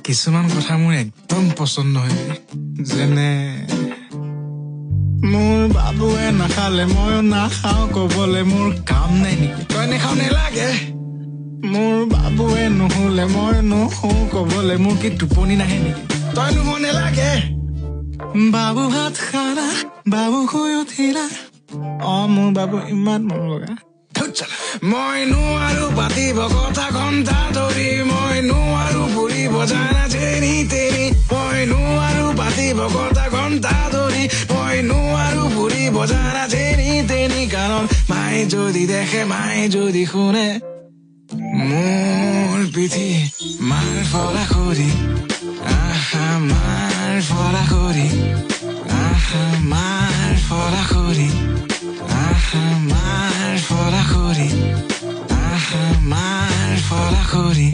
কিছুমান কথা মোৰ একদম পচন্দ নহয় যেনে মোৰ বাবুৱে নাখালে ময়ো নাখাওঁ কবলে মোৰ কাম নাই নেকি তই নেখাওঁ নেলাগে মোৰ বাবুৱে নুশুলে মই নুশু কবলে মোৰ কি টোপনি নাহে নেকি তই নুশ নেলাগে বাবু ভাত খালা বাবু শুই উঠিলা মোৰ বাবু ইমান মৰম লগা মই নোৱাৰো পাতিব কথা ঘণ্টা ধৰি মই নোৱাৰো ফুৰিব জানা তেৰি তেৰি মই নোৱাৰো পাতিব কথা ঘণ্টা ধৰি মই নোৱাৰো ফুৰিব জানা তেৰি তেৰি কাৰণ মায়ে যদি দেখে মায়ে যদি শুনে মোৰ পিঠি মাৰ ফলা কৰি আহা মাৰ ফলা কৰি আহা মাৰ ফলা কৰি আহা মাৰ ফলা কৰি আহা মাৰ ফলা কৰি